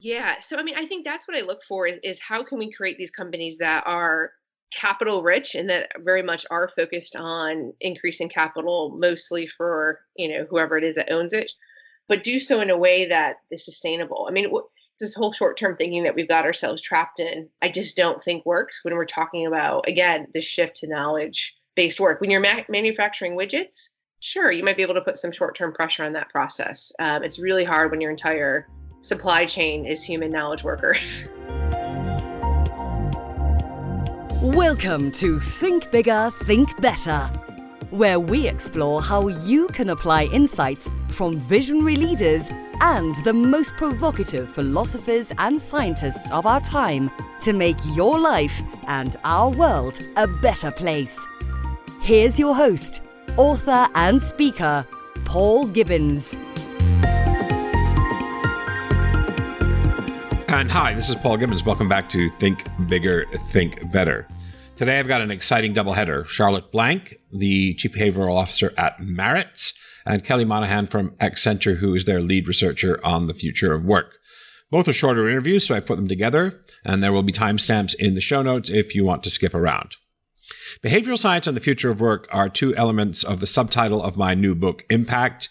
Yeah. So, I mean, I think that's what I look for is how can we create these companies that are capital rich and that very much are focused on increasing capital, mostly for, whoever it is that owns it, but do so in a way that is sustainable. I mean, this whole short-term thinking that we've got ourselves trapped in, I just don't think works when we're talking about, again, the shift to knowledge-based work. When you're manufacturing widgets, sure, you might be able to put some short-term pressure on that process. It's really hard when your entire supply chain is human knowledge workers. Welcome to Think Bigger, Think Better, where we explore how you can apply insights from visionary leaders and the most provocative philosophers and scientists of our time to make your life and our world a better place. Here's your host, author and speaker, Paul Gibbons. And hi, this is Paul Gibbons. Welcome back to Think Bigger, Think Better. Today I've got an exciting doubleheader. Charlotte Blank, the Chief Behavioral Officer at Maritz, and Kelly Monahan from Accenture, who is their lead researcher on the future of work. Both are shorter interviews, so I put them together, and there will be timestamps in the show notes if you want to skip around. Behavioral science and the future of work are two elements of the subtitle of my new book, Impact.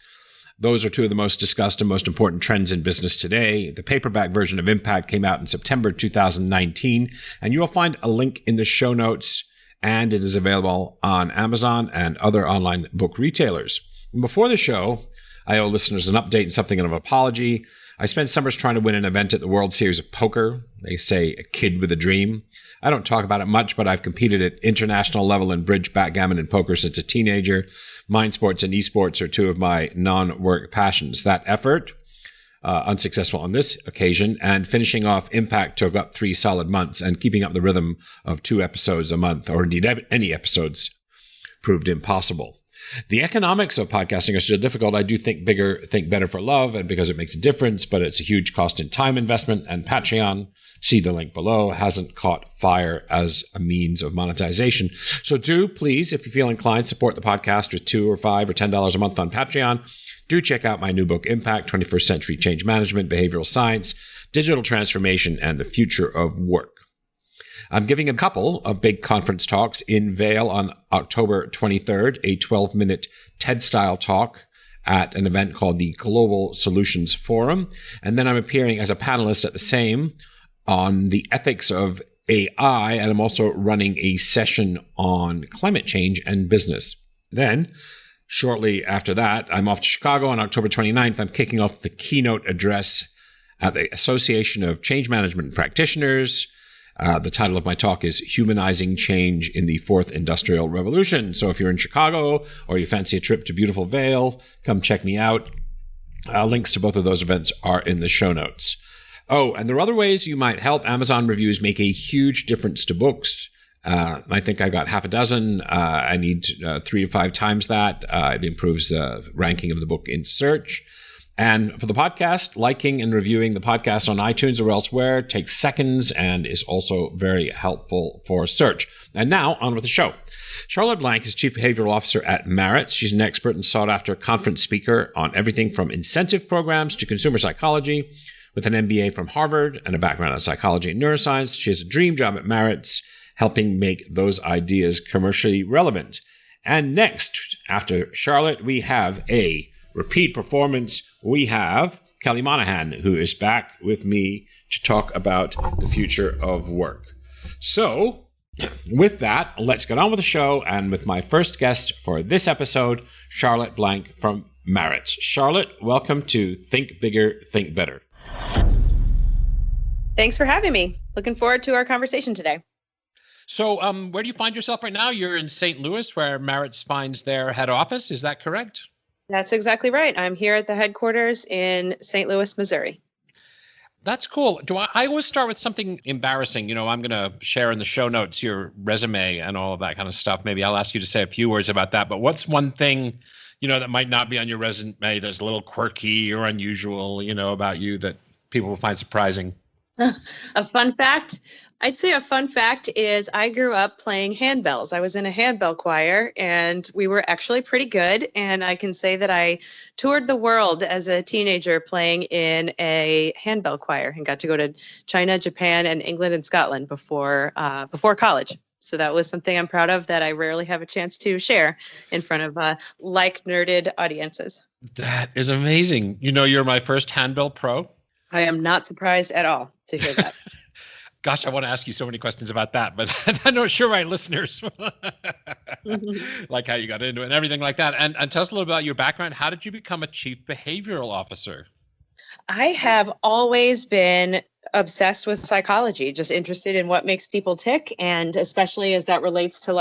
Those are two of the most discussed and most important trends in business today. The paperback version of Impact came out in September 2019, and you will find a link in the show notes, and it is available on Amazon and other online book retailers. And before the show, I owe listeners an update and something of an apology. I spent summers trying to win an event at the World Series of Poker. They say a kid with a dream. I don't talk about it much, but I've competed at international level in bridge, backgammon, and poker since a teenager. Mind sports and esports are two of my non-work passions. That effort, unsuccessful on this occasion, and finishing off Impact took up 3 solid months, and keeping up the rhythm of 2 episodes a month, or indeed any episodes, proved impossible. The economics of podcasting are still difficult. I do think bigger, think better for love, and because it makes a difference, but it's a huge cost in time investment, and Patreon, see the link below, hasn't caught fire as a means of monetization. So do please, if you feel inclined, support the podcast with $2 or $5 or $10 a month on Patreon. Do check out my new book, Impact, 21st Century Change Management, Behavioral Science, Digital Transformation, and the Future of Work. I'm giving a couple of big conference talks in Vail on October 23rd, a 12-minute TED-style talk at an event called the Global Solutions Forum. And then I'm appearing as a panelist at the same on the ethics of AI, and I'm also running a session on climate change and business. Then, shortly after that, I'm off to Chicago on October 29th. I'm kicking off the keynote address at the Association of Change Management Practitioners. The title of my talk is Humanizing Change in the Fourth Industrial Revolution. So if you're in Chicago or you fancy a trip to beautiful Vail, come check me out. Links to both of those events are in the show notes. Oh, and there are other ways you might help. Amazon reviews make a huge difference to books. I think I got half a dozen. I need 3 to 5 times that. It improves the ranking of the book in search. And for the podcast, liking and reviewing the podcast on iTunes or elsewhere takes seconds and is also very helpful for search. And now, on with the show. Charlotte Blank is Chief Behavioral Officer at Maritz. She's an expert and sought-after conference speaker on everything from incentive programs to consumer psychology. With an MBA from Harvard and a background in psychology and neuroscience, she has a dream job at Maritz, helping make those ideas commercially relevant. And next, after Charlotte, we have a repeat performance. We have Kelly Monahan, who is back with me to talk about the future of work. So, with that, let's get on with the show, and with my first guest for this episode, Charlotte Blank from Maritz. Charlotte, welcome to Think Bigger, Think Better. Thanks for having me. Looking forward to our conversation today. So where do you find yourself right now? You're in St. Louis, where Maritz finds their head office. Is that correct? That's exactly right. I'm here at the headquarters in St. Louis, Missouri. That's cool. I always start with something embarrassing. You know, I'm going to share in the show notes your resume and all of that kind of stuff. Maybe I'll ask you to say a few words about that. But what's one thing, that might not be on your resume that's a little quirky or unusual, about you that people will find surprising? A fun fact, I'd say a fun fact is I grew up playing handbells. I was in a handbell choir and we were actually pretty good. And I can say that I toured the world as a teenager playing in a handbell choir and got to go to China, Japan, and England and Scotland before college. So that was something I'm proud of that I rarely have a chance to share in front of like nerded audiences. That is amazing. You know, you're my first handbell pro. I am not surprised at all to hear that. Gosh, I want to ask you so many questions about that, but I'm not sure my listeners like how you got into it and everything like that. And tell us a little about your background. How did you become a chief behavioral officer? I have always been obsessed with psychology, just interested in what makes people tick. And especially as that relates to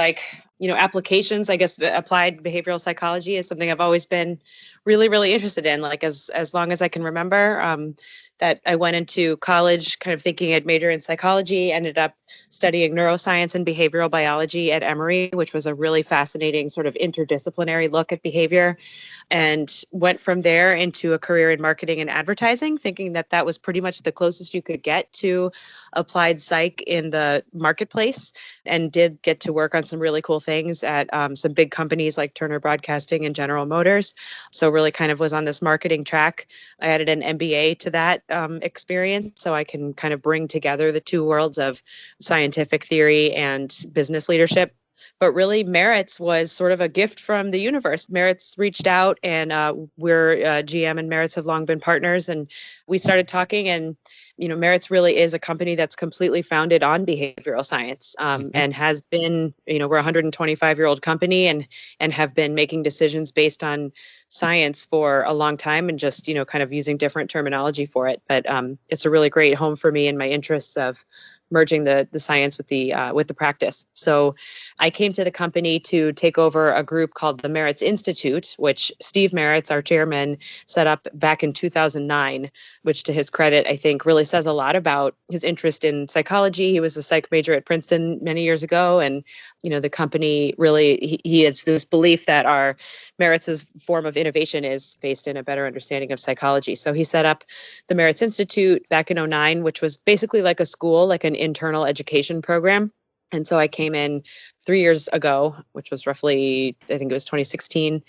applications, I guess applied behavioral psychology is something I've always been really, really interested in, like as long as I can remember. That I went into college kind of thinking I'd major in psychology, ended up studying neuroscience and behavioral biology at Emory, which was a really fascinating sort of interdisciplinary look at behavior, and went from there into a career in marketing and advertising, thinking that that was pretty much the closest you could get to applied psych in the marketplace, and did get to work on some really cool things at some big companies like Turner Broadcasting and General Motors. So really kind of was on this marketing track. I added an MBA to that experience, so I can kind of bring together the two worlds of scientific theory and business leadership. But really, Merritt's was sort of a gift from the universe. Merritt's reached out, and we're GM and Merritt's have long been partners, and we started talking. And Merritt's really is a company that's completely founded on behavioral science, and has been. We're a 125-year-old company, and have been making decisions based on science for a long time, and just kind of using different terminology for it. But it's a really great home for me and my interests of merging the science with the practice. So I came to the company to take over a group called the Merritt's Institute, which Steve Merritt's, our chairman, set up back in 2009, which to his credit, I think really says a lot about his interest in psychology. He was a psych major at Princeton many years ago. And, the company really, he has this belief that our Merritt's form of innovation is based in a better understanding of psychology. So he set up the Merritt's Institute back in 2009, which was basically like a school, like an internal education program. And so I came in 3 years ago, which was roughly, I think it was 2016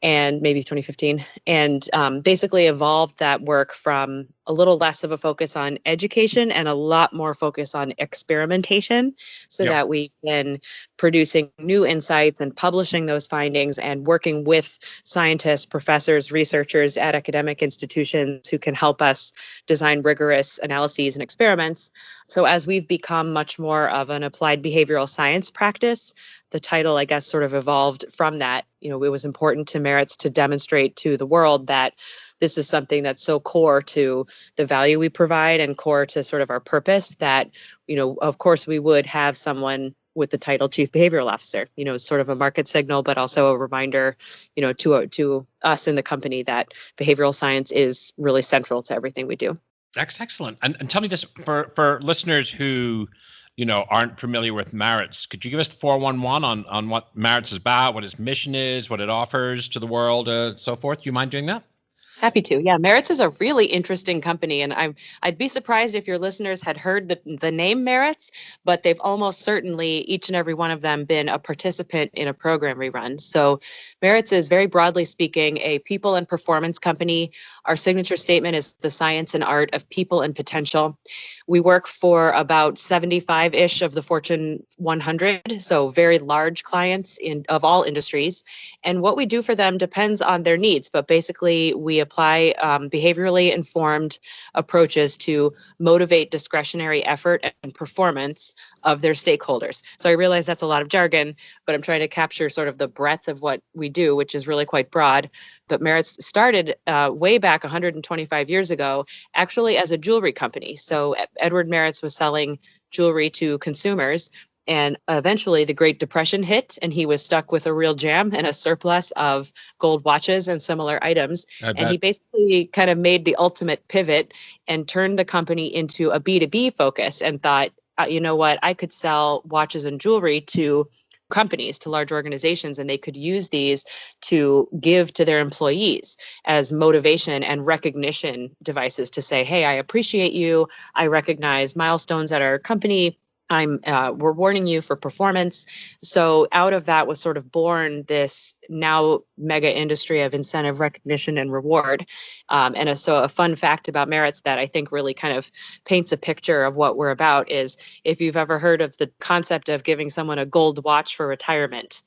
and maybe 2015, and basically evolved that work from a little less of a focus on education and a lot more focus on experimentation, so that we've been producing new insights and publishing those findings and working with scientists, professors, researchers at academic institutions who can help us design rigorous analyses and experiments. So as we've become much more of an applied behavioral science practice, the title, I guess, sort of evolved from that. It was important to Merritt's to demonstrate to the world that this is something that's so core to the value we provide and core to sort of our purpose that, of course, we would have someone with the title Chief Behavioral Officer, sort of a market signal, but also a reminder, to us in the company that behavioral science is really central to everything we do. That's excellent. And tell me this, for listeners who aren't familiar with Merritt's, could you give us the 411 on what Merritt's is about, what its mission is, what it offers to the world, so forth? Do you mind doing that? Happy to. Yeah, Merritt's is a really interesting company, and I'd be surprised if your listeners had heard the name Merritt's, but they've almost certainly, each and every one of them, been a participant in a program we run. So Merritt's is, very broadly speaking, a people and performance company. Our signature statement is the science and art of people and potential. We work for about 75-ish of the Fortune 100, so very large clients of all industries. And what we do for them depends on their needs, but basically we apply behaviorally informed approaches to motivate discretionary effort and performance of their stakeholders. So I realize that's a lot of jargon, but I'm trying to capture sort of the breadth of what we do, which is really quite broad. But Merritt's started way back 125 years ago, actually as a jewelry company. So Edward Merritt's was selling jewelry to consumers. And eventually the Great Depression hit, and he was stuck with a real jam and a surplus of gold watches and similar items. And he basically kind of made the ultimate pivot and turned the company into a B2B focus and thought, you know what, I could sell watches and jewelry to companies, to large organizations, and they could use these to give to their employees as motivation and recognition devices to say, hey, I appreciate you. I recognize milestones at our company. I'm rewarding you for performance. So out of that was sort of born this now mega industry of incentive recognition and reward. So a fun fact about Merits that I think really kind of paints a picture of what we're about is, if you've ever heard of the concept of giving someone a gold watch for retirement,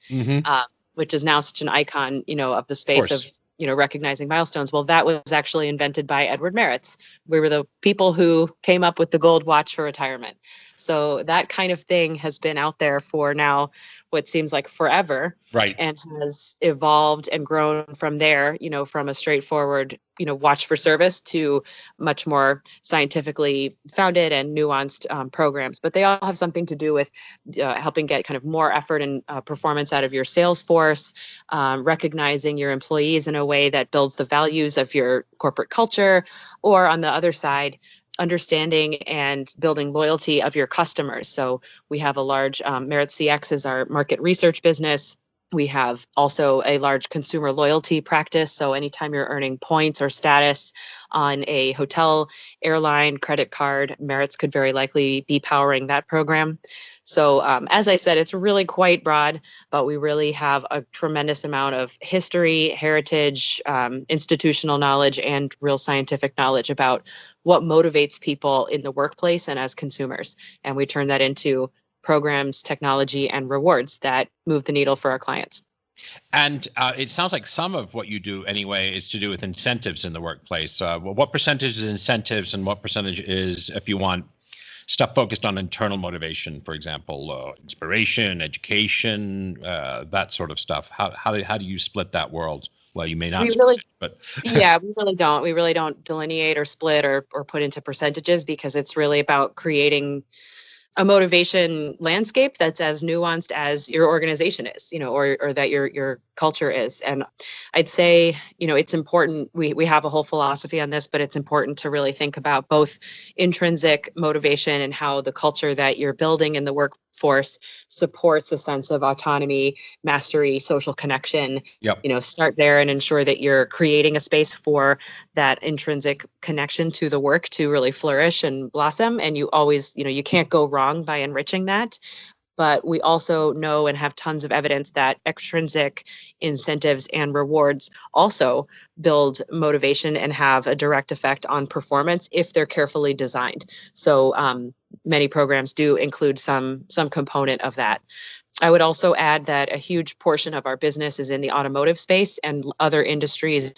which is now such an icon, of the space of recognizing milestones. Well, that was actually invented by Edward Merits. We were the people who came up with the gold watch for retirement. So that kind of thing has been out there for now what seems like forever, right? And has evolved and grown from there, from a straightforward, watch for service to much more scientifically founded and nuanced programs. But they all have something to do with helping get kind of more effort and performance out of your sales force, recognizing your employees in a way that builds the values of your corporate culture, or on the other side, understanding and building loyalty of your customers. So we have a large Merit CX is our market research business. We have also a large consumer loyalty practice. So anytime you're earning points or status on a hotel, airline, credit card, Merits could very likely be powering that program. So as I said, it's really quite broad, but we really have a tremendous amount of history, heritage, institutional knowledge, and real scientific knowledge about what motivates people in the workplace and as consumers. And we turn that into programs, technology, and rewards that move the needle for our clients. And it sounds like some of what you do anyway is to do with incentives in the workplace. What percentage is incentives and what percentage is, if you want, stuff focused on internal motivation, for example, inspiration, education, that sort of stuff? How do you split that world? Well, you may not, but yeah, we really don't. We really don't delineate or split or put into percentages, because it's really about creating a motivation landscape that's as nuanced as your organization is, or that your culture is. And I'd say, it's important. We have a whole philosophy on this, but it's important to really think about both intrinsic motivation and how the culture that you're building in the workforce supports a sense of autonomy, mastery, social connection. Yep. Start there and ensure that you're creating a space for that intrinsic connection to the work to really flourish and blossom. And you always, you can't go wrong by enriching that. But we also know and have tons of evidence that extrinsic incentives and rewards also build motivation and have a direct effect on performance if they're carefully designed. So many programs do include some component of that. I would also add that a huge portion of our business is in the automotive space and other industries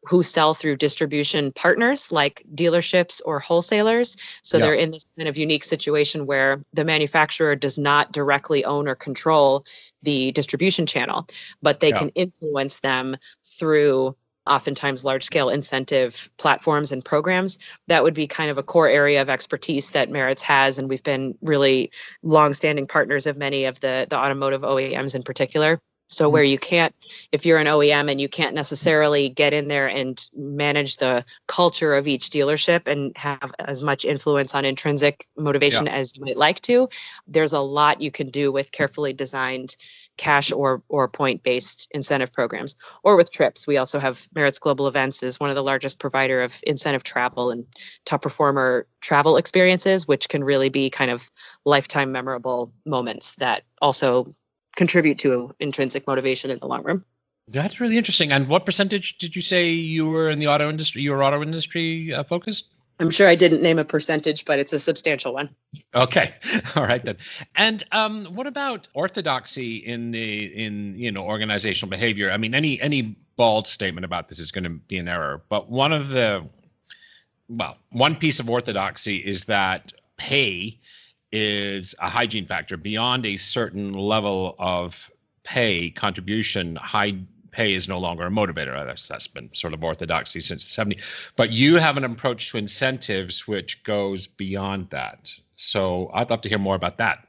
who sell through distribution partners like dealerships or wholesalers. So they're in this kind of unique situation where the manufacturer does not directly own or control the distribution channel, but they can influence them through oftentimes large-scale incentive platforms and programs. That would be kind of a core area of expertise that Merits has, and we've been really long-standing partners of many of the automotive OEMs in particular. So where you can't, if you're an OEM and you can't necessarily get in there and manage the culture of each dealership and have as much influence on intrinsic motivation as you might like to, there's a lot you can do with carefully designed cash or point-based incentive programs, or with trips. We also have Merits Global Events is one of the largest provider of incentive travel and top performer travel experiences, which can really be kind of lifetime memorable moments that also contribute to intrinsic motivation in the long run. That's really interesting. And what percentage did you say you were in the auto industry? You were auto industry focused? I'm sure I didn't name a percentage, but it's a substantial one. Okay. All right then. And what about orthodoxy in organizational behavior? I mean, any bald statement about this is going to be an error. But one piece of orthodoxy is that pay is a hygiene factor. Beyond a certain level of pay contribution, high pay is no longer a motivator. That's been sort of orthodoxy since the 70s. But you have an approach to incentives which goes beyond that. So I'd love to hear more about that.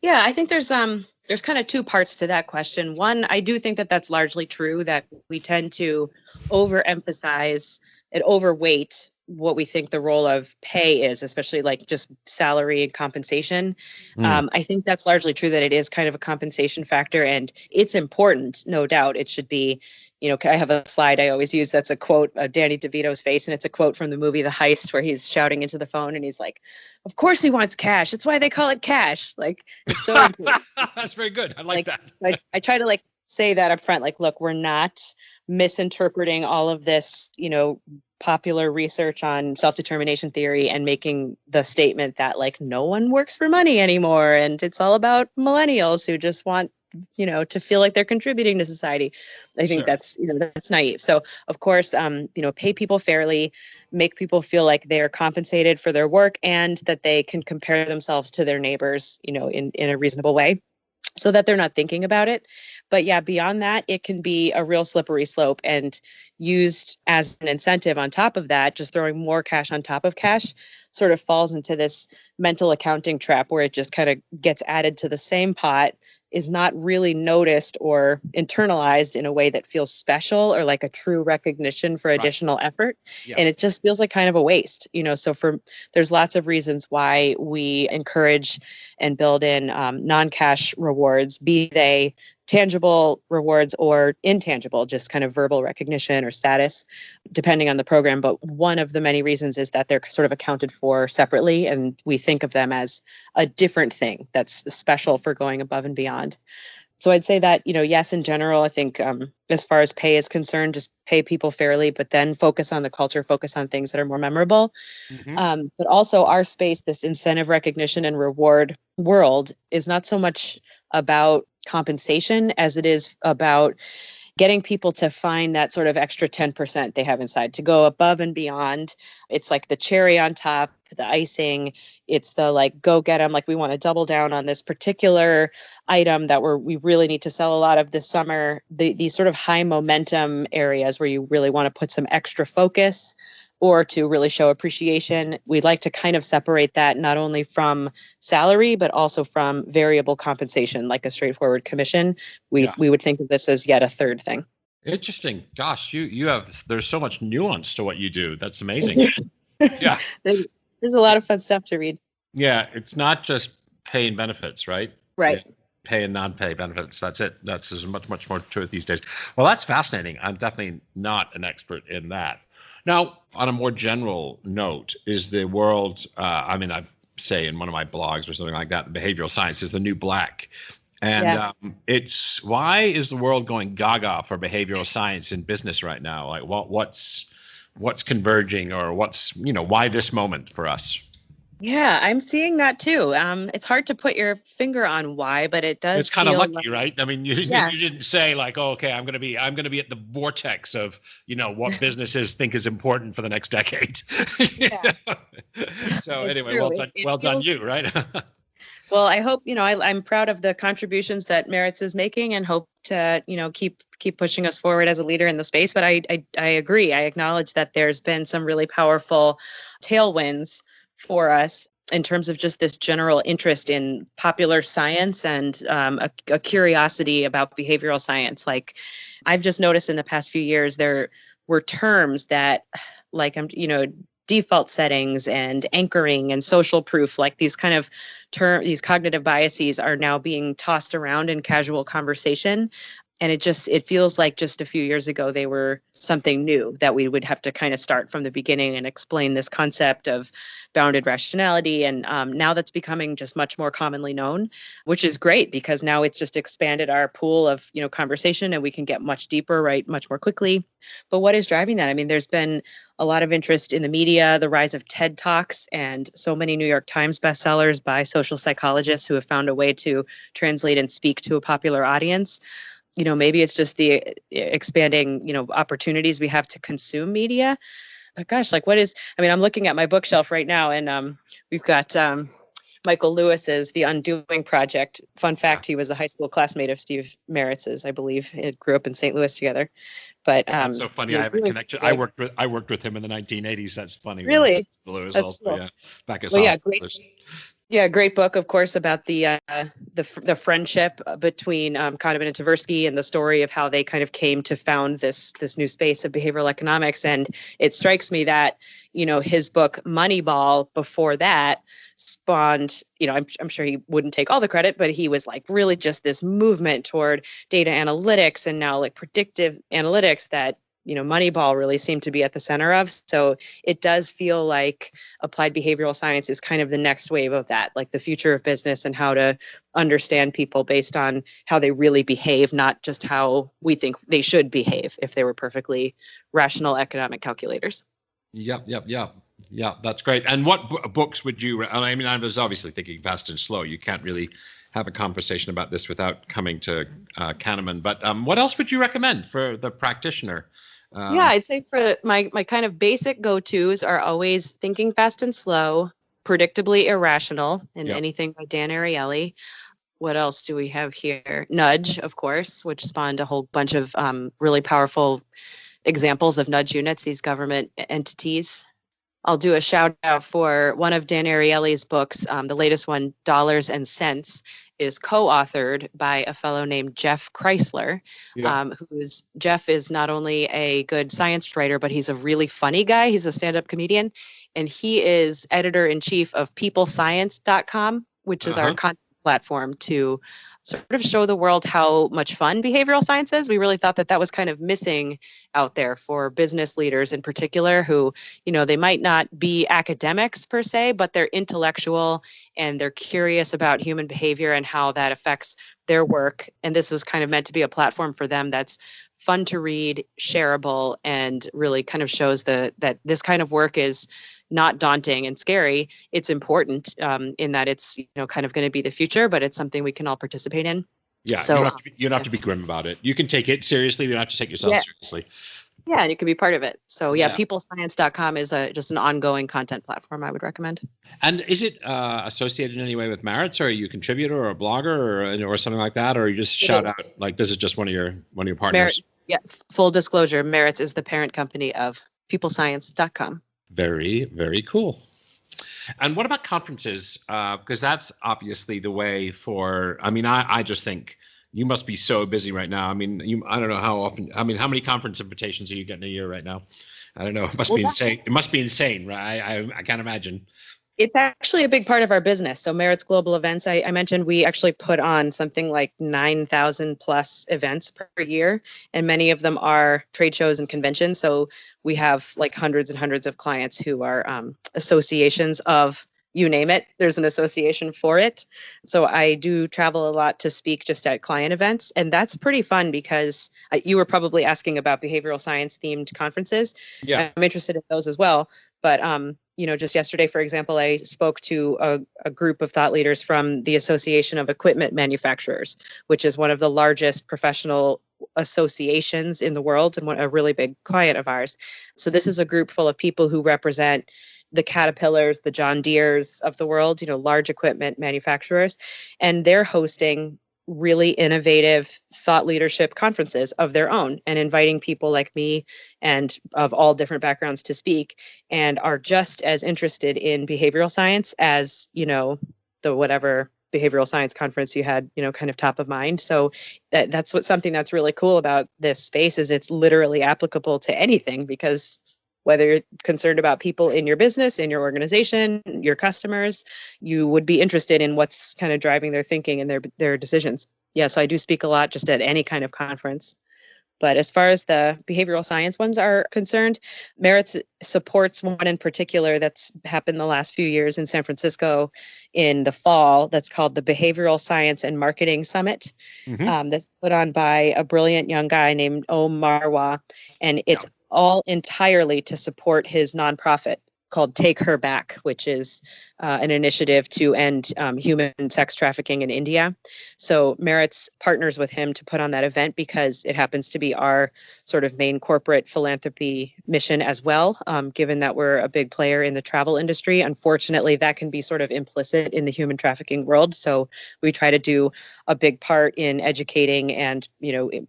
Yeah, I think there's kind of two parts to that question. One, I do think that that's largely true, that we tend to overemphasize and overweight what we think the role of pay is, especially like just salary and compensation. I think that's largely true, that it is kind of a compensation factor, and it's important, no doubt. It should be, I have a slide I always use that's a quote of Danny DeVito's face, and it's a quote from the movie The Heist where he's shouting into the phone and he's like, of course he wants cash. That's why they call it cash. Like, it's so important. That's very good. I like that. I try to say that up front, look, we're not misinterpreting all of this, popular research on self-determination theory and making the statement that no one works for money anymore. And it's all about millennials who just want, to feel like they're contributing to society. I think that's naive. So of course, pay people fairly, make people feel like they are compensated for their work and that they can compare themselves to their neighbors, in a reasonable way, so that they're not thinking about it. But yeah, beyond that, it can be a real slippery slope, and used as an incentive on top of that, just throwing more cash on top of cash sort of falls into this mental accounting trap where it just kind of gets added to the same pot, is not really noticed or internalized in a way that feels special or like a true recognition for additional effort. Yeah. And it just feels like kind of a waste, so there's lots of reasons why we encourage and build in non-cash rewards, be they tangible rewards or intangible, just kind of verbal recognition or status, depending on the program. But one of the many reasons is that they're sort of accounted for separately, and we think of them as a different thing that's special for going above and beyond. So I'd say that, yes, in general, I think as far as pay is concerned, just pay people fairly, but then focus on the culture, focus on things that are more memorable. Mm-hmm. But also our space, this incentive recognition and reward world, is not so much about compensation as it is about getting people to find that sort of extra 10% they have inside, to go above and beyond. It's like the cherry on top, the icing. It's the go get them. We want to double down on this particular item that we really need to sell a lot of this summer. These sort of high momentum areas where you really want to put some extra focus or to really show appreciation. We'd like to kind of separate that not only from salary, but also from variable compensation, like a straightforward commission. We would think of this as yet a third thing. Interesting. Gosh, there's so much nuance to what you do. That's amazing. Yeah. There's a lot of fun stuff to read. Yeah. It's not just pay and benefits, right? Right. Yeah. Pay and non-pay benefits. That's it. There's much more to it these days. Well, that's fascinating. I'm definitely not an expert in that. Now, on a more general note, is the world, I say in one of my blogs or something like that, behavioral science is the new black. And it's, why is the world going gaga for behavioral science in business right now? What's converging, or why this moment for us? Yeah, I'm seeing that too. It's hard to put your finger on why, but it does. It's kind of lucky, right? I mean, you didn't say okay, I'm going to be at the vortex of what businesses think is important for the next decade. Yeah. So anyway, well done, you, right? Well, I hope I'm proud of the contributions that Merits is making, and hope to keep pushing us forward as a leader in the space. But I agree. I acknowledge that there's been some really powerful tailwinds for us in terms of just this general interest in popular science and a curiosity about behavioral science. I've just noticed in the past few years, there were terms that default settings and anchoring and social proof, these kind of these cognitive biases are now being tossed around in casual conversation. And it feels like just a few years ago, they were something new that we would have to kind of start from the beginning and explain this concept of bounded rationality. And now that's becoming just much more commonly known, which is great, because now it's just expanded our pool of, conversation, and we can get much deeper, right, much more quickly. But what is driving that? I mean, there's been a lot of interest in the media, the rise of TED Talks, and so many New York Times bestsellers by social psychologists who have found a way to translate and speak to a popular audience. Maybe it's just the expanding, opportunities we have to consume media. But gosh, I'm looking at my bookshelf right now, and we've got Michael Lewis's The Undoing Project. Fun fact, he was a high school classmate of Steve Maritz's, I believe. It grew up in St. Louis together. But that's so funny. I have a connection. I worked with him in the 1980s. That's funny. Really? Lewis that's also, cool. yeah. Back at great. Yeah, great book, of course, about the friendship between Kahneman and Tversky, and the story of how they kind of came to found this new space of behavioral economics. And it strikes me that, his book Moneyball before that spawned, I'm sure he wouldn't take all the credit, but he was like really just this movement toward data analytics and now like predictive analytics that Moneyball really seemed to be at the center of. So it does feel like applied behavioral science is kind of the next wave of that, like the future of business and how to understand people based on how they really behave, not just how we think they should behave if they were perfectly rational economic calculators. Yep. Yeah, that's great. And what books would you, I mean, I was obviously thinking Fast and Slow. You can't really have a conversation about this without coming to Kahneman. But what else would you recommend for the practitioner? Yeah, I'd say for my kind of basic go-tos are always Thinking Fast and Slow, Predictably Irrational, and anything by Dan Ariely. What else do we have here? Nudge, of course, which spawned a whole bunch of really powerful examples of nudge units, these government entities. I'll do a shout out for one of Dan Ariely's books. The latest one, Dollars and Cents, is co-authored by a fellow named Jeff Chrysler, Jeff is not only a good science writer, but he's a really funny guy. He's a stand-up comedian, and he is editor-in-chief of peoplescience.com, which is our content platform to sort of show the world how much fun behavioral science is. We really thought that was kind of missing out there for business leaders in particular who, they might not be academics per se, but they're intellectual and they're curious about human behavior and how that affects their work. And this was kind of meant to be a platform for them that's fun to read, shareable, and really kind of shows that this kind of work is not daunting and scary. It's important in that it's kind of going to be the future, but it's something we can all participate in. Yeah, so you don't have to be grim about it. You can take it seriously. You don't have to take yourself seriously. Yeah, and you can be part of it. So peoplescience.com is just an ongoing content platform I would recommend. And is it associated in any way with Merritt's, or are you a contributor or a blogger or something like that, or you just shout out like this is just one of your partners? Full disclosure, Merritt's is the parent company of peoplescience.com. Very, very cool. And what about conferences? Because that's obviously the way for, I just think you must be so busy right now. I don't know how often, how many conference invitations are you getting a year right now? I don't know. It must be insane. It must be insane, right? I can't imagine. It's actually a big part of our business. So Merritt's Global Events, I mentioned we actually put on something like 9,000 plus events per year, and many of them are trade shows and conventions. So we have like hundreds and hundreds of clients who are associations of, you name it, there's an association for it. So I do travel a lot to speak just at client events. And that's pretty fun because you were probably asking about behavioral science themed conferences. Yeah, I'm interested in those as well. But just yesterday, for example, I spoke to a group of thought leaders from the Association of Equipment Manufacturers, which is one of the largest professional associations in the world and a really big client of ours. So this is a group full of people who represent the Caterpillars, the John Deeres of the world, large equipment manufacturers, and they're hosting really innovative thought leadership conferences of their own and inviting people like me and of all different backgrounds to speak, and are just as interested in behavioral science as, the whatever behavioral science conference you had, kind of top of mind. So that's something that's really cool about this space is it's literally applicable to anything, because whether you're concerned about people in your business, in your organization, your customers, you would be interested in what's kind of driving their thinking and their decisions. Yeah, so I do speak a lot just at any kind of conference. But as far as the behavioral science ones are concerned, Merritt's supports one in particular that's happened the last few years in San Francisco in the fall that's called the Behavioral Science and Marketing Summit. That's put on by a brilliant young guy named Om Marwa. And it's all entirely to support his nonprofit called Take Her Back, which is an initiative to end human sex trafficking in India. So Merritt's partners with him to put on that event because it happens to be our sort of main corporate philanthropy mission as well, given that we're a big player in the travel industry. Unfortunately, that can be sort of implicit in the human trafficking world. So we try to do a big part in educating and,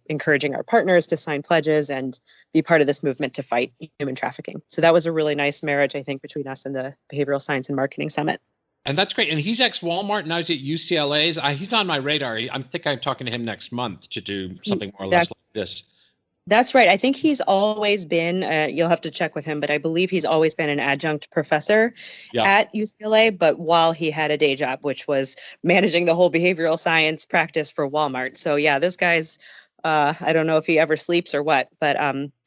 encouraging our partners to sign pledges and be part of this movement to fight human trafficking. So that was a really nice marriage, I think, between us and the Behavioral Science and Marketing Summit. And that's great. And he's ex-Walmart. Now he's at UCLA's. He's on my radar. I think I'm talking to him next month to do something more or less like this. That's right. I think he's always been, you'll have to check with him, but I believe he's always been an adjunct professor at UCLA. But while he had a day job, which was managing the whole behavioral science practice for Walmart. So yeah, this guy's, I don't know if he ever sleeps or what, but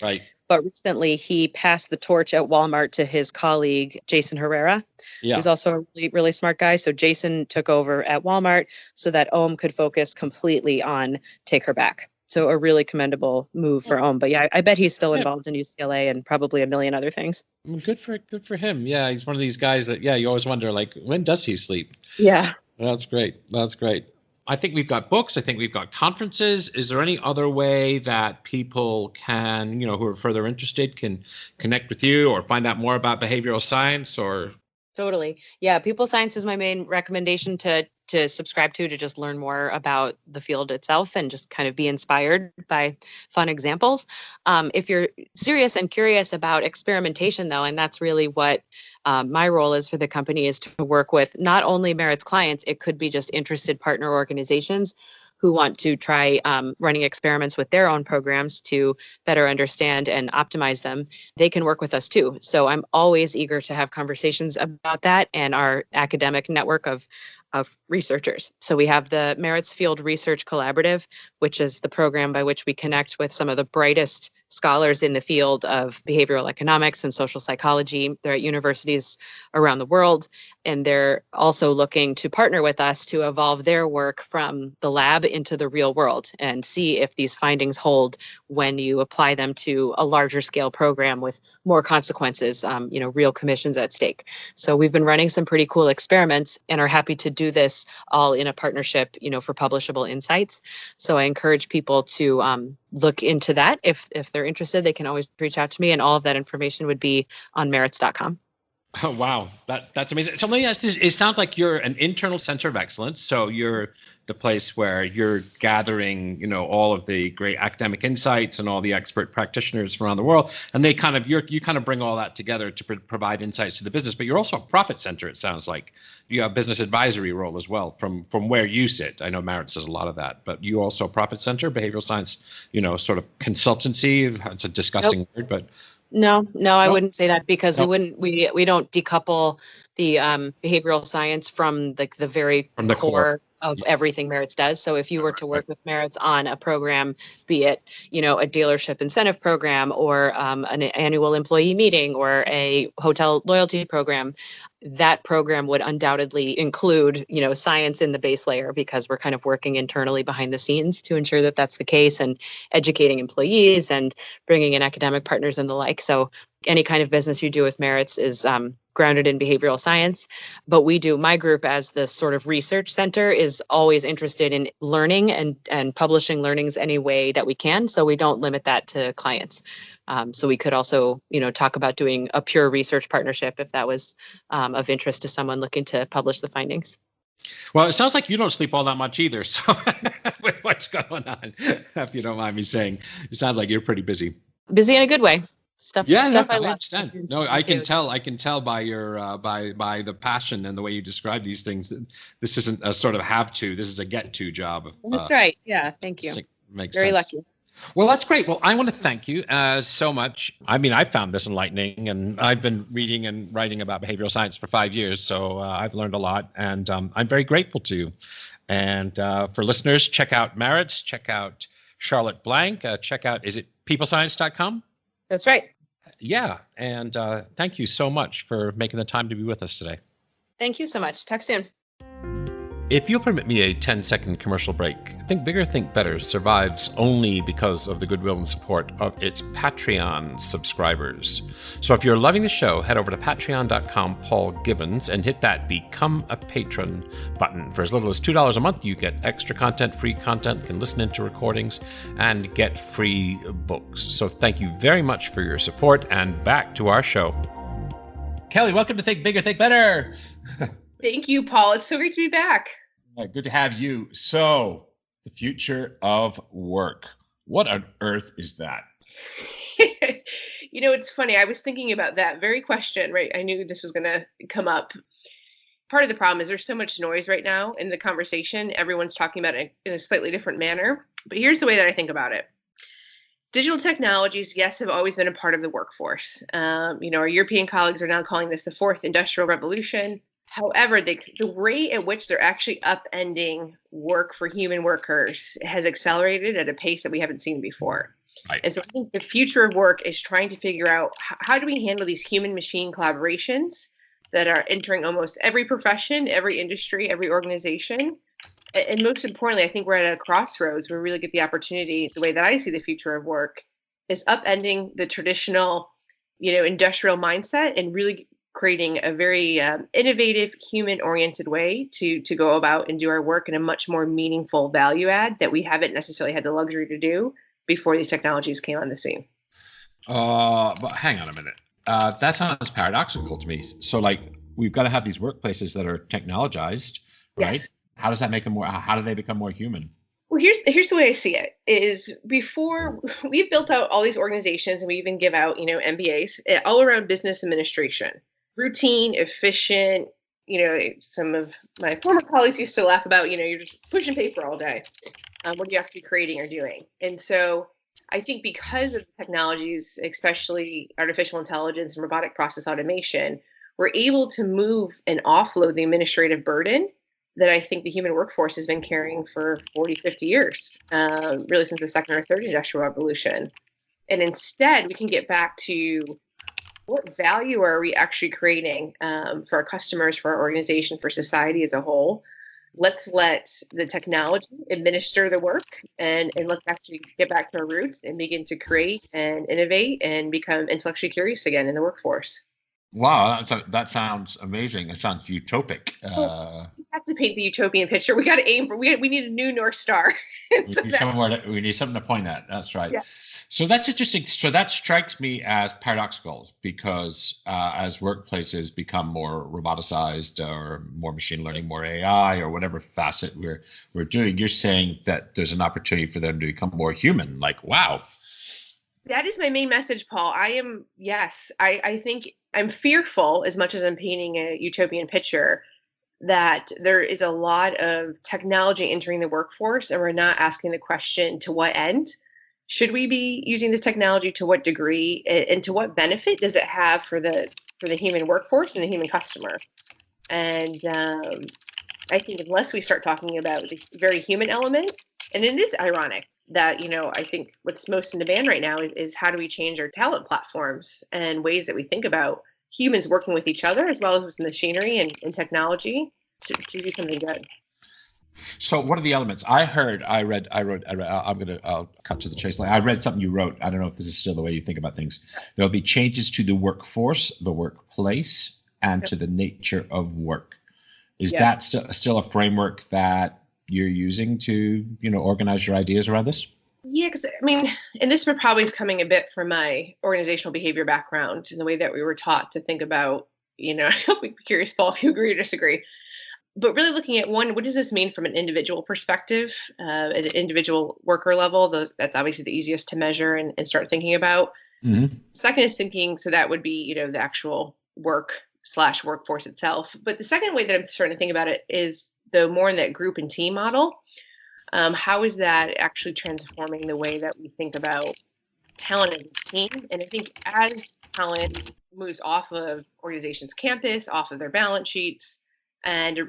right. But recently he passed the torch at Walmart to his colleague, Jason Herrera, who's also a really, really smart guy. So Jason took over at Walmart so that Ohm could focus completely on Take Her Back. So a really commendable move for Ohm. But yeah, I bet he's still involved in UCLA and probably a million other things. Good for him. Yeah, he's one of these guys that, you always wonder, like, when does he sleep? Yeah. That's great. I think we've got books. I think we've got conferences. Is there any other way that people can, who are further interested, can connect with you or find out more about behavioral science or? Totally. Yeah. People Science is my main recommendation to subscribe to just learn more about the field itself and just kind of be inspired by fun examples. If you're serious and curious about experimentation, though, and that's really what my role is for the company, is to work with not only Merit's clients, it could be just interested partner organizations who want to try running experiments with their own programs to better understand and optimize them. They can work with us too. So I'm always eager to have conversations about that and our academic network of researchers. So we have the Merits Field Research Collaborative, which is the program by which we connect with some of the brightest scholars in the field of behavioral economics and social psychology. They're at universities around the world, and they're also looking to partner with us to evolve their work from the lab into the real world and see if these findings hold when you apply them to a larger scale program with more consequences, real commissions at stake. So we've been running some pretty cool experiments and are happy to do this all in a partnership, for publishable insights. So I encourage people to look into that. If they're interested, they can always reach out to me, and all of that information would be on merits.com. Oh, wow. That's amazing. So let me ask this. It sounds like you're an internal center of excellence. So you're the place where you're gathering, all of the great academic insights and all the expert practitioners from around the world. And they you kind of bring all that together to provide insights to the business. But you're also a profit center, it sounds like. You have a business advisory role as well from where you sit. I know Merit does a lot of that, but you also a profit center, behavioral science, sort of consultancy. It's a disgusting word, but. No, I wouldn't say that, because we don't decouple the behavioral science from the very core of everything Merits does. So if you were to work with Merits on a program, be it, a dealership incentive program or an annual employee meeting or a hotel loyalty program, that program would undoubtedly include, science in the base layer, because we're kind of working internally behind the scenes to ensure that that's the case, and educating employees and bringing in academic partners and the like. So any kind of business you do with Merits is grounded in behavioral science. But my group as the sort of research center is always interested in learning and publishing learnings any way that we can. So we don't limit that to clients. So we could also, talk about doing a pure research partnership if that was of interest to someone looking to publish the findings. Well, it sounds like you don't sleep all that much either. So with what's going on, if you don't mind me saying, it sounds like you're pretty busy. Busy in a good way. Stuff I love. Understand. No, I can tell by your by the passion and the way you describe these things that this isn't a sort of have to. This is a get to job. That's right. Yeah. Thank you. Makes Very sense. lucky. Well, that's great. Well, I want to thank you so much. I mean, I found this enlightening, and I've been reading and writing about behavioral science for 5 years, so I've learned a lot, and I'm very grateful to you. And for listeners, check out Merits, check out Charlotte Blank, check out, is it peoplescience.com? That's right. Yeah, and thank you so much for making the time to be with us today. Thank you so much. Talk soon. If you'll permit me a 10-second commercial break, Think Bigger, Think Better survives only because of the goodwill and support of its Patreon subscribers. So if you're loving the show, head over to patreon.com, Paul Gibbons, and hit that Become a Patron button. For as little as $2 a month, you get extra content, free content, can listen into recordings, and get free books. So thank you very much for your support, and back to our show. Kelly, welcome to Think Bigger, Think Better. Thank you, Paul. It's so great to be back. Good to have you. So, the future of work. What on earth is that? It's funny. I was thinking about that very question, right? I knew this was going to come up. part of the problem is there's so much noise right now in the conversation. Everyone's talking about it in a slightly different manner. But here's the way that I think about it. Digital technologies, yes, have always been a part of the workforce. Our European colleagues are now calling this the fourth industrial revolution. However, the rate at which they're actually upending work for human workers has accelerated at a pace that we haven't seen before. Right. And so I think the future of work is trying to figure out how do we handle these human-machine collaborations that are entering almost every profession, every industry, every organization. And most importantly, I think we're at a crossroads where we really get the opportunity, the way that I see the future of work, is upending the traditional, industrial mindset and really creating a very innovative, human-oriented way to go about and do our work in a much more meaningful value add that we haven't necessarily had the luxury to do before these technologies came on the scene. But hang on a minute. That sounds paradoxical to me. So, like, we've got to have these workplaces that are technologized, right? Yes. How does that make them more? How do they become more human? Well, here's the way I see it. Is before we've built out all these organizations, and we even give out, MBAs all around business administration, routine, efficient. Some of my former colleagues used to laugh about, you're just pushing paper all day. What are you actually creating or doing? And so I think because of the technologies, especially artificial intelligence and robotic process automation, we're able to move and offload the administrative burden that I think the human workforce has been carrying for 40, 50 years, really since the second or third industrial revolution. And instead, we can get back to what value are we actually creating for our customers, for our organization, for society as a whole. Let's let the technology administer the work and let's actually get back to our roots and begin to create and innovate and become intellectually curious again in the workforce. Wow, that sounds amazing. It sounds utopic. We have to paint the utopian picture. We got to aim for. We need a new North Star. We need something to point at. That's right. Yeah. So that's interesting. So that strikes me as paradoxical because as workplaces become more roboticized or more machine learning, more AI, or whatever facet we're doing, you're saying that there's an opportunity for them to become more human. Like, wow. That is my main message, Paul. I think I'm fearful, as much as I'm painting a utopian picture, that there is a lot of technology entering the workforce and we're not asking the question, to what end? Should we be using this technology? To what degree? And to what benefit does it have for the human workforce and the human customer? And I think unless we start talking about the very human element, and it is ironic that, I think what's most in demand right now is how do we change our talent platforms and ways that we think about humans working with each other as well as with machinery and technology to do something good. So what are the elements? I'll cut to the chase. I read something you wrote. I don't know if this is still the way you think about things. There'll be changes to the workforce, the workplace, and to the nature of work. Is that still a framework that you're using to, organize your ideas around this? Yeah, because and this probably is coming a bit from my organizational behavior background and the way that we were taught to think about, I'll be curious, Paul, if you agree or disagree. But really looking at one, what does this mean from an individual perspective, at an individual worker level? That's obviously the easiest to measure and start thinking about. Mm-hmm. Second is thinking, so that would be, the actual work/workforce itself. But the second way that I'm starting to think about it is the more in that group and team model. How is that actually transforming the way that we think about talent as a team? And I think as talent moves off of organizations' campus, off of their balance sheets, and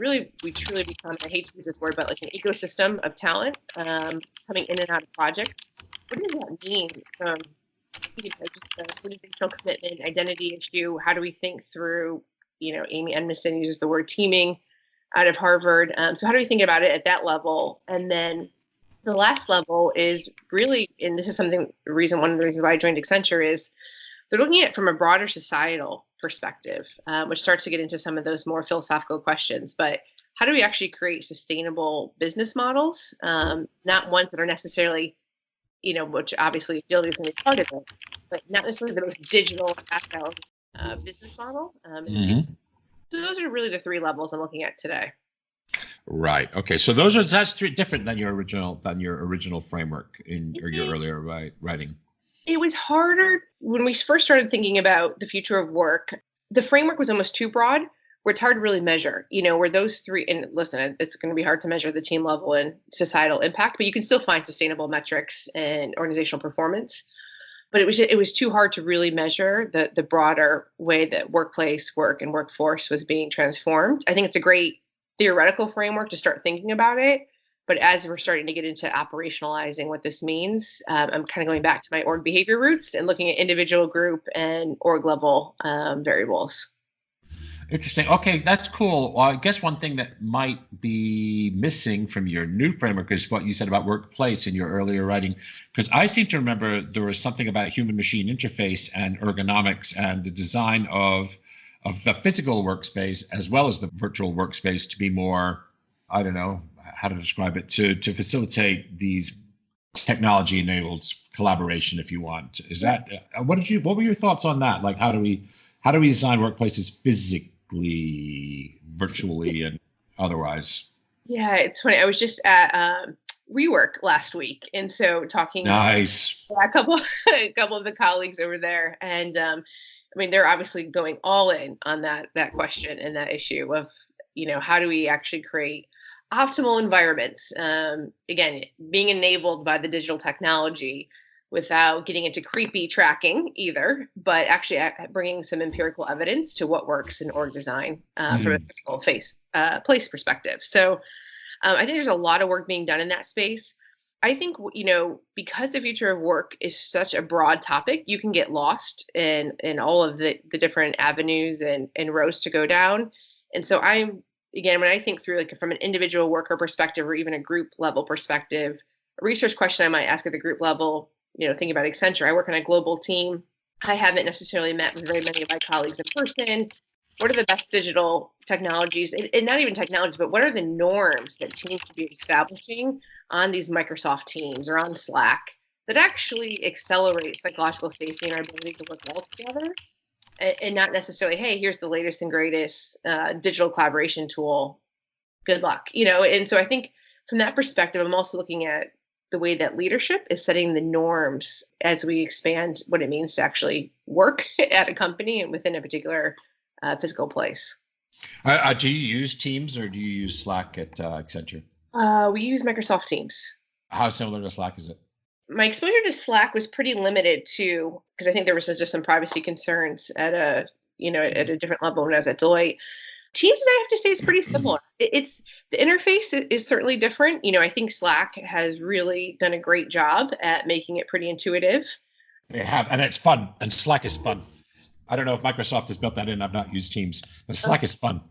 we truly become, I hate to use this word, but like an ecosystem of talent coming in and out of projects. What does that mean from just the organizational commitment, identity issue? How do we think through, Amy Edmondson uses the word teaming out of Harvard. So how do we think about it at that level? And then the last level is really, and this is one of the reasons why I joined Accenture, is they're looking at it from a broader societal perspective, which starts to get into some of those more philosophical questions. But how do we actually create sustainable business models? Not ones that are necessarily, which obviously agility is going to be part of it, but not necessarily the most digital, agile business model. Mm-hmm. So those are really the three levels I'm looking at today. Right. Okay. So that's three different than your original framework or your earlier writing. It was harder when we first started thinking about the future of work. The framework was almost too broad, where it's hard to really measure, where those three, and listen, it's going to be hard to measure the team level and societal impact, but you can still find sustainable metrics and organizational performance. But it was too hard to really measure the broader way that workplace, work, and workforce was being transformed. I think it's a great theoretical framework to start thinking about it. But as we're starting to get into operationalizing what this means, I'm kind of going back to my org behavior roots and looking at individual, group, and org level variables. Interesting. Okay, that's cool. Well, I guess one thing that might be missing from your new framework is what you said about workplace in your earlier writing, because I seem to remember there was something about human-machine interface and ergonomics and the design of the physical workspace as well as the virtual workspace to be more, I don't know how to describe it, to facilitate these technology-enabled collaboration, if you want. Is that what were your thoughts on that? Like, how do we design workplaces physically, virtually, and otherwise? Yeah, it's funny. I was just at rework last week, and so talking nice to a couple of the colleagues over there, and I mean, they're obviously going all in on that question and that issue of how do we actually create optimal environments, again, being enabled by the digital technology without getting into creepy tracking either, but actually bringing some empirical evidence to what works in org design from a physical place perspective. So I think there's a lot of work being done in that space. I think, because the future of work is such a broad topic, you can get lost in all of the different avenues and roads to go down. And so again, when I think through like from an individual worker perspective or even a group level perspective, a research question I might ask at the group level, thinking about Accenture, I work on a global team. I haven't necessarily met with very many of my colleagues in person. What are the best digital technologies, and not even technologies, but what are the norms that teams should be establishing on these Microsoft Teams or on Slack that actually accelerate psychological safety and our ability to work well together? And not necessarily, hey, here's the latest and greatest digital collaboration tool. Good luck, And so I think from that perspective, I'm also looking at the way that leadership is setting the norms as we expand what it means to actually work at a company and within a particular physical place. Do you use Teams or do you use Slack at Accenture? We use Microsoft Teams. How similar to Slack is it? My exposure to Slack was pretty limited too, because I think there was just some privacy concerns at a different level when I was at Deloitte. Teams, I have to say, is pretty similar. It's the interface is certainly different. I think Slack has really done a great job at making it pretty intuitive. They have, and it's fun. And Slack is fun. I don't know if Microsoft has built that in. I've not used Teams, but Slack is fun.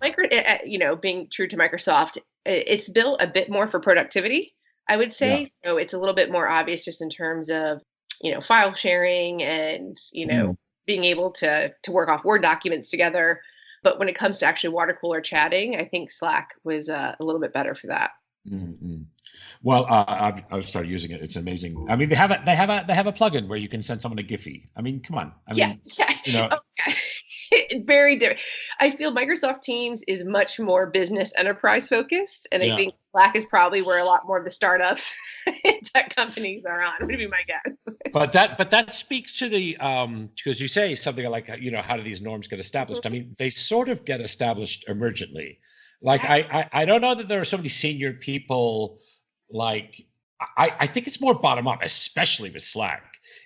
Being true to Microsoft, it's built a bit more for productivity, I would say. Yeah. So it's a little bit more obvious just in terms of, file sharing and, being able to work off Word documents together. But when it comes to actually water cooler chatting, I think Slack was a little bit better for that. Mm-hmm. Well, I've started using it. It's amazing. I mean, they have a plugin where you can send someone a Giphy. I mean, come on. Yeah. Okay. Very different. I feel Microsoft Teams is much more business enterprise focused, and I think Slack is probably where a lot more of the startups and tech companies are on. Would be my guess. But that speaks to the because you say something like how do these norms get established? I mean, they sort of get established emergently. Like I don't know that there are so many senior people. Like I think it's more bottom up, especially with Slack.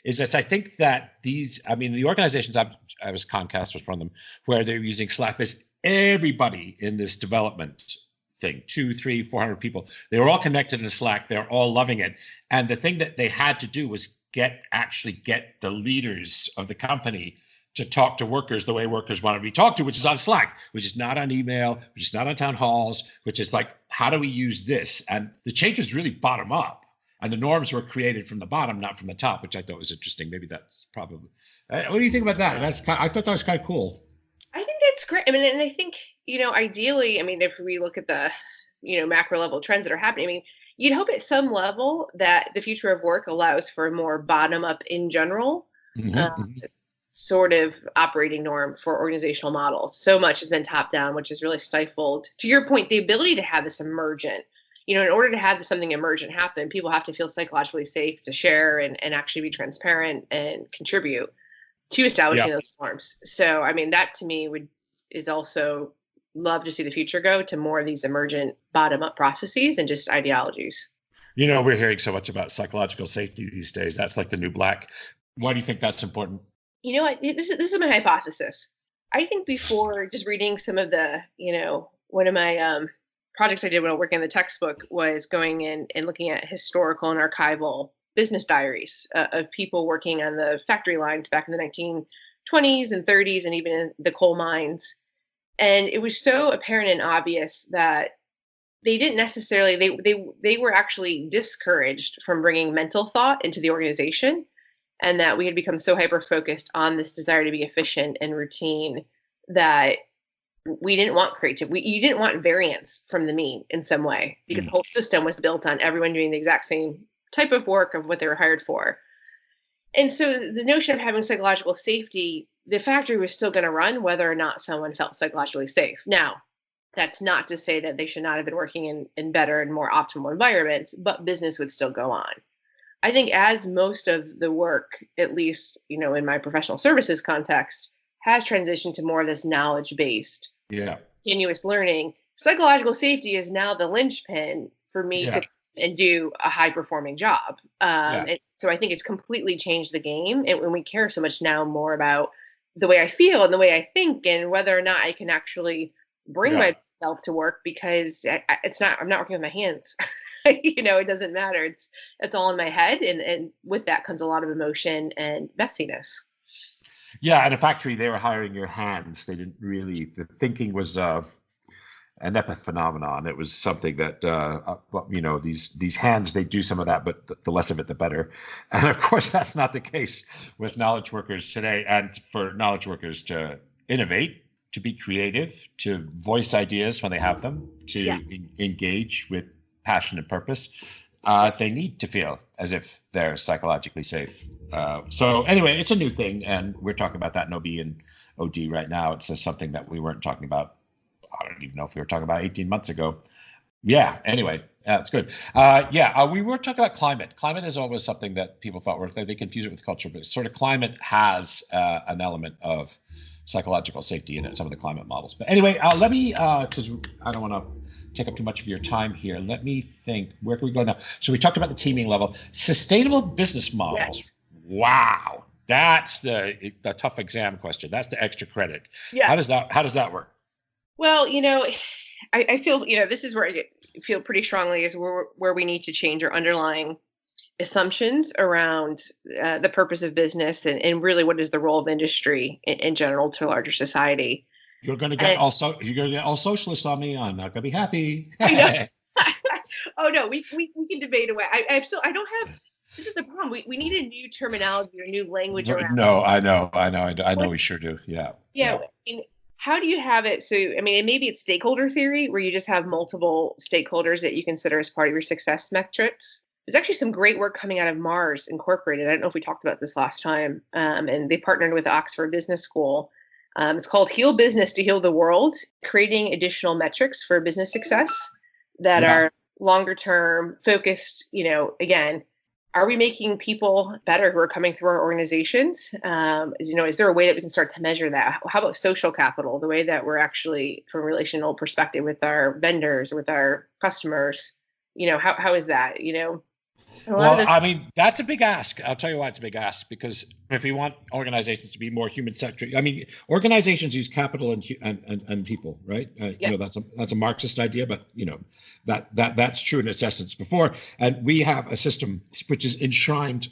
I think that the organizations I was Comcast was one of them, where they're using Slack. There's everybody in this development thing, 200, 300, 400 people. They were all connected in Slack. They're all loving it. And the thing that they had to do was get the leaders of the company to talk to workers the way workers want to be talked to, which is on Slack, which is not on email, which is not on town halls, which is like, how do we use this? And the change is really bottom up. And the norms were created from the bottom, not from the top, which I thought was interesting. Maybe that's probably. What do you think about that? I thought that was kind of cool. I think that's great. I mean, and I think, ideally, if we look at the, macro level trends that are happening, you'd hope at some level that the future of work allows for a more bottom up in general sort of operating norm for organizational models. So much has been top down, which has really stifled, to your point, the ability to have this emergent. In order to have something emergent happen, people have to feel psychologically safe to share and actually be transparent and contribute to establishing those norms. So, that to me would is also love to see the future go to more of these emergent bottom-up processes and just ideologies. We're hearing so much about psychological safety these days. That's like the new black. Why do you think that's important? This is my hypothesis. I think before just reading some of the, one of my projects I did when I was working on the textbook was going in and looking at historical and archival business diaries of people working on the factory lines back in the 1920s and 30s and even in the coal mines. And it was so apparent and obvious that they didn't necessarily, they were actually discouraged from bringing mental thought into the organization, and that we had become so hyper-focused on this desire to be efficient and routine that we didn't want creativity. You didn't want variance from the mean in some way, because the whole system was built on everyone doing the exact same type of work of what they were hired for. And so the notion of having psychological safety, the factory was still going to run whether or not someone felt psychologically safe. Now, that's not to say that they should not have been working in better and more optimal environments, but business would still go on. I think as most of the work, at least, in my professional services context, has transitioned to more of this knowledge-based, continuous learning, psychological safety is now the linchpin for me to and do a high-performing job. And so I think it's completely changed the game. And when we care so much now more about the way I feel and the way I think and whether or not I can actually bring myself to work, because I'm not working with my hands. It doesn't matter. It's all in my head. And with that comes a lot of emotion and messiness. Yeah. At a factory, they were hiring your hands. They didn't really, the thinking was an epiphenomenon. It was something that, these hands, they do some of that, but the less of it, the better. And of course, that's not the case with knowledge workers today. And for knowledge workers to innovate, to be creative, to voice ideas when they have them, to engage with passion and purpose, they need to feel as if they're psychologically safe. So anyway, it's a new thing, and we're talking about that in OB and OD right now. It's just something that we weren't talking about. I don't even know if we were talking about 18 months ago. Yeah, anyway, that's good. We were talking about climate. Climate is always something that people thought they confuse it with culture, but sort of climate has an element of psychological safety in it, some of the climate models. But anyway, let me, because I don't want to take up too much of your time here. Let me think, where can we go now? So we talked about the teaming level. Sustainable business models. Yes. Wow. That's the tough exam question. That's the extra credit. Yeah. How does that work? Well, I feel, this is where I feel pretty strongly is where we need to change our underlying assumptions around the purpose of business and really what is the role of industry in general to a larger society. You're going to get all socialists on me. I'm not going to be happy. Oh no, we can debate away. I don't have. This is the problem. We need a new terminology or new language around. No, I know. We sure do. Yeah. Yeah. How do you have it? So, maybe it's stakeholder theory where you just have multiple stakeholders that you consider as part of your success metrics. There's actually some great work coming out of Mars Incorporated. I don't know if we talked about this last time. And they partnered with the Oxford Business School. It's called Heal Business to Heal the World, creating additional metrics for business success that are longer term focused. Again, are we making people better who are coming through our organizations? Is there a way that we can start to measure that? How about social capital, the way that we're actually, from a relational perspective with our vendors, with our customers, how is that, that's a big ask. I'll tell you why it's a big ask, because if we want organizations to be more human-centric, organizations use capital and people, right? Yes. That's a Marxist idea, but that's true in its essence before. And we have a system which is enshrined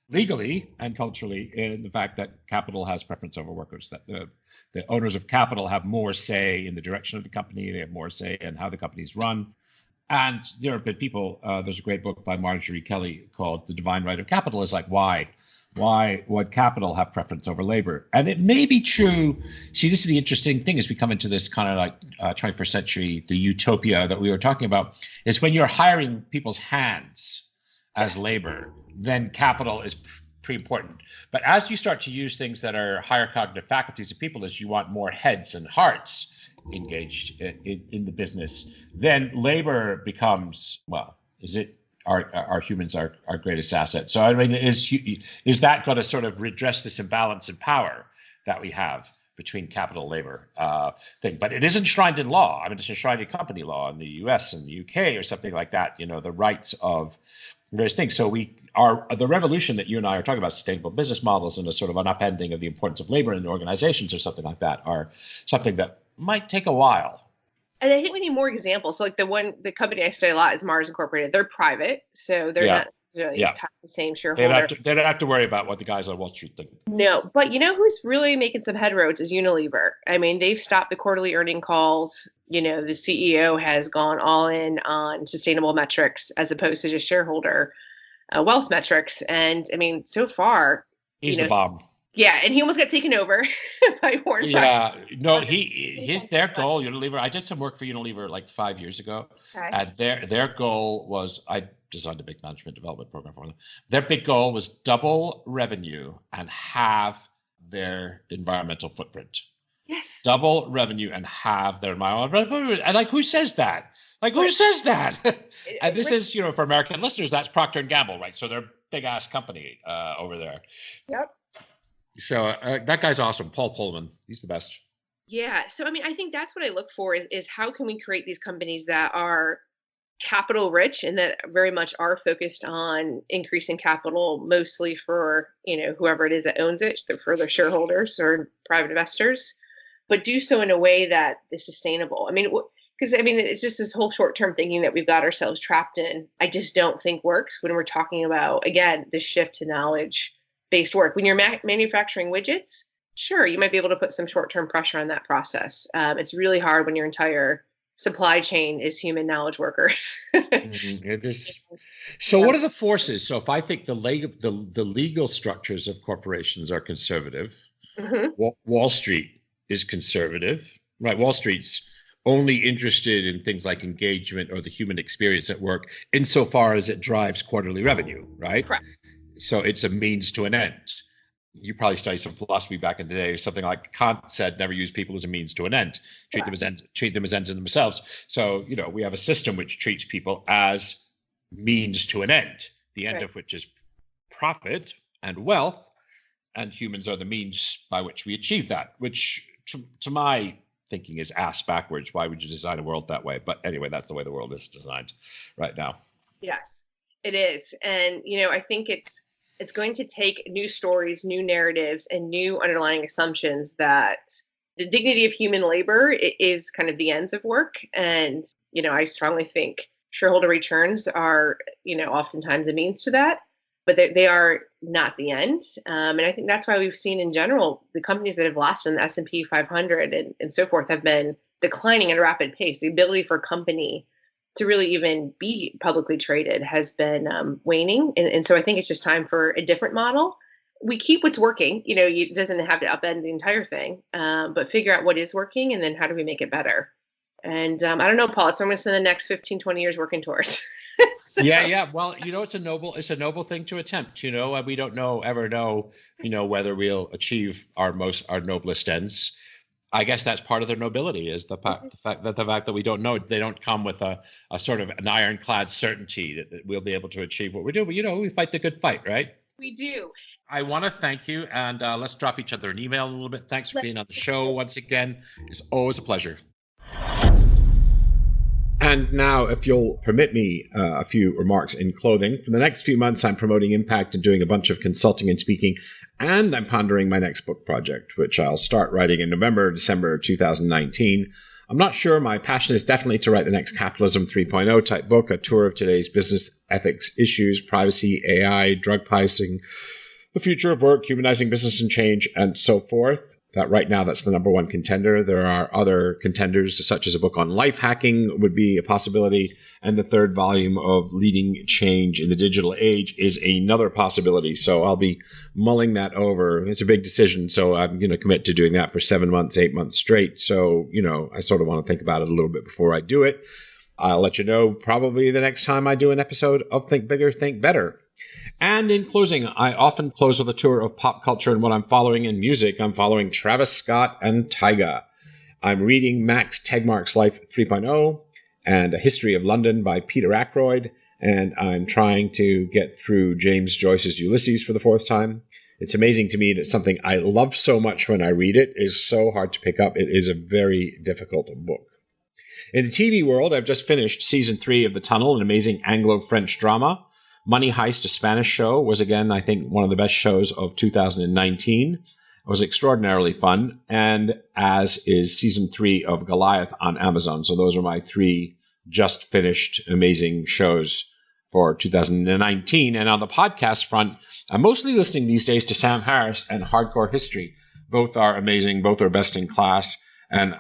legally and culturally in the fact that capital has preference over workers, that the owners of capital have more say in the direction of the company, they have more say in how the company's run. And there have been people, there's a great book by Marjorie Kelly called The Divine Right of Capital, is like, why would capital have preference over labor? And it may be true. See, this is the interesting thing as we come into this kind of like 21st century, the utopia that we were talking about, is when you're hiring people's hands as labor, then capital is pretty important. But as you start to use things that are higher cognitive faculties of people, as you want more heads and hearts engaged in the business, then labor becomes, our humans our greatest asset. So is that going to sort of redress this imbalance in power that we have between capital and labor thing. But it is enshrined in law. I mean, it's enshrined in company law in the US and the UK or something like that, the rights of various things. So the revolution that you and I are talking about, sustainable business models and a sort of an upending of the importance of labor in organizations or something like that, are something that might take a while. And I think we need more examples. So like the company I study a lot is Mars Incorporated. They're private, so they're not really tied to the same shareholder. They don't have to worry about what the guys on Wall Street think. No, but who's really making some headroads is Unilever. I mean, they've stopped the quarterly earning calls. The CEO has gone all in on sustainable metrics as opposed to just shareholder wealth metrics. And I mean, so far, he's the bomb. Yeah, and he almost got taken over by Warren Buffett. Yeah, no, their goal, Unilever. I did some work for Unilever like 5 years ago, and their goal was, I designed a big management development program for them. Their big goal was double revenue and halve their environmental footprint. Yes. Double revenue and halve their environmental footprint. And like, who says that? Who says that? And this is, for American listeners, that's Procter & Gamble, right? So they're a big ass company over there. Yep. So that guy's awesome. Paul Pullman. He's the best. Yeah. So, I mean, I think that's what I look for is how can we create these companies that are capital rich and that very much are focused on increasing capital, mostly for, whoever it is that owns it, for their shareholders or private investors, but do so in a way that is sustainable. I mean, because it's just this whole short-term thinking that we've got ourselves trapped in. I just don't think works when we're talking about, again, the shift to knowledge-based work. When you're manufacturing widgets, sure, you might be able to put some short-term pressure on that process. It's really hard when your entire supply chain is human knowledge workers. It is. So what are the forces? So if I think the legal structures of corporations are conservative, Wall Street is conservative, right? Wall Street's only interested in things like engagement or the human experience at work insofar as it drives quarterly revenue, right? Correct. So it's a means to an end. You probably studied some philosophy back in the day. Something like Kant said, never use people as a means to an end. Treat them as ends in themselves. So, we have a system which treats people as means to an end, the end of which is profit and wealth, and humans are the means by which we achieve that, which to my thinking is ass backwards. Why would you design a world that way? But anyway, that's the way the world is designed right now. Yes, it is. And, I think it's going to take new stories, new narratives, and new underlying assumptions that the dignity of human labor is kind of the ends of work. And, I strongly think shareholder returns are, oftentimes a means to that, but they are not the end. And I think that's why we've seen in general, the companies that have lost in the S&P 500 and so forth have been declining at a rapid pace. The ability for a company to really even be publicly traded has been waning. And so I think it's just time for a different model. We keep what's working, it doesn't have to upend the entire thing, but figure out what is working and then how do we make it better? And I don't know, Paul, it's what I'm going to spend the next 15, 20 years working towards. So. Yeah. Well, it's a noble thing to attempt, we don't ever know, whether we'll achieve our noblest ends. I guess that's part of their nobility is the fact that we don't know. They don't come with a sort of an ironclad certainty that we'll be able to achieve what we're doing. But, we fight the good fight, right? We do. I want to thank you, and let's drop each other an email a little bit. Thanks for being on the show once again. It's always a pleasure. And now, if you'll permit me a few remarks in clothing. For the next few months, I'm promoting Impact and doing a bunch of consulting and speaking, and I'm pondering my next book project, which I'll start writing in November, December 2019. I'm not sure. My passion is definitely to write the next Capitalism 3.0 type book, a tour of today's business ethics issues, privacy, AI, drug pricing, the future of work, humanizing business and change, and so forth. That right now, that's the number one contender. There are other contenders, such as a book on life hacking would be a possibility. And the third volume of Leading Change in the Digital Age is another possibility. So I'll be mulling that over. It's a big decision. So I'm going to commit to doing that for 7 months, 8 months straight. So, I sort of want to think about it a little bit before I do it. I'll let you know probably the next time I do an episode of Think Bigger, Think Better. And in closing, I often close with a tour of pop culture and what I'm following in music. I'm following Travis Scott and Tyga. I'm reading Max Tegmark's Life 3.0 and A History of London by Peter Ackroyd. And I'm trying to get through James Joyce's Ulysses for the fourth time. It's amazing to me that something I love so much when I read it is so hard to pick up. It is a very difficult book. In the TV world, I've just finished season 3 of The Tunnel, an amazing Anglo-French drama. Money Heist, a Spanish show, was again, I think, one of the best shows of 2019. It was extraordinarily fun, and as is season 3 of Goliath on Amazon. So those are my 3 just finished amazing shows for 2019. And on the podcast front, I'm mostly listening these days to Sam Harris and Hardcore History. Both are amazing. Both are best in class. And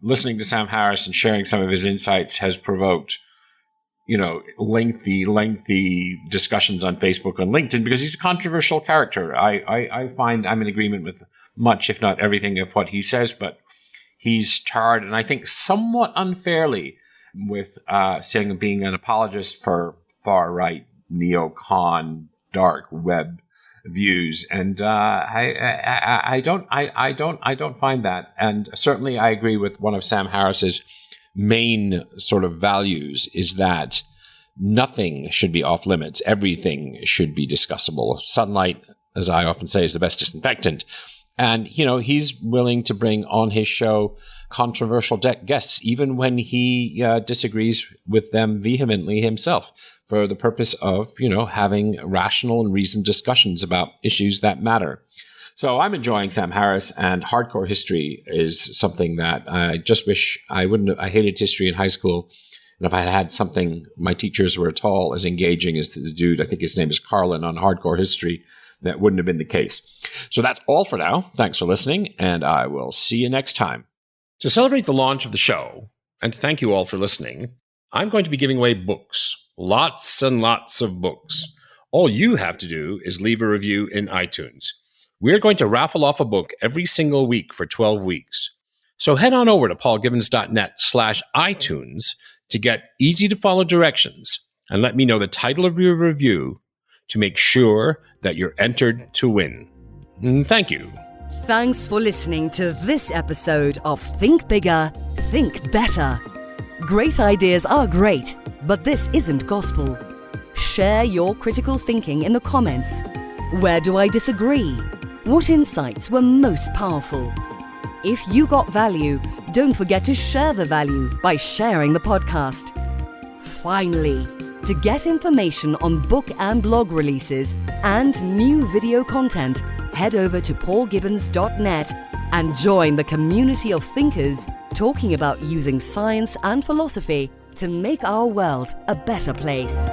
listening to Sam Harris and sharing some of his insights has provoked, lengthy discussions on Facebook and LinkedIn because he's a controversial character. I find I'm in agreement with much, if not everything, of what he says, but he's tarred, and I think somewhat unfairly, with saying being an apologist for far-right neocon dark web views, and I don't find that. And certainly, I agree with one of Sam Harris's main sort of values is that nothing should be off limits. Everything should be discussable. Sunlight, as I often say, is the best disinfectant. And he's willing to bring on his show controversial guests, even when he disagrees with them vehemently himself, for the purpose of, having rational and reasoned discussions about issues that matter. So I'm enjoying Sam Harris, and Hardcore History is something that I just wish I wouldn't. I hated history in high school, and if I had something, my teachers were at all as engaging as the dude, I think his name is Carlin, on Hardcore History, that wouldn't have been the case. So that's all for now. Thanks for listening, and I will see you next time. To celebrate the launch of the show, and to thank you all for listening, I'm going to be giving away books. Lots and lots of books. All you have to do is leave a review in iTunes. We're going to raffle off a book every single week for 12 weeks. So head on over to paulgibbons.net/iTunes to get easy-to-follow directions and let me know the title of your review to make sure that you're entered to win. Thank you. Thanks for listening to this episode of Think Bigger, Think Better. Great ideas are great, but this isn't gospel. Share your critical thinking in the comments. Where do I disagree? What insights were most powerful? If you got value, don't forget to share the value by sharing the podcast. Finally, to get information on book and blog releases and new video content, head over to paulgibbons.net and join the community of thinkers talking about using science and philosophy to make our world a better place.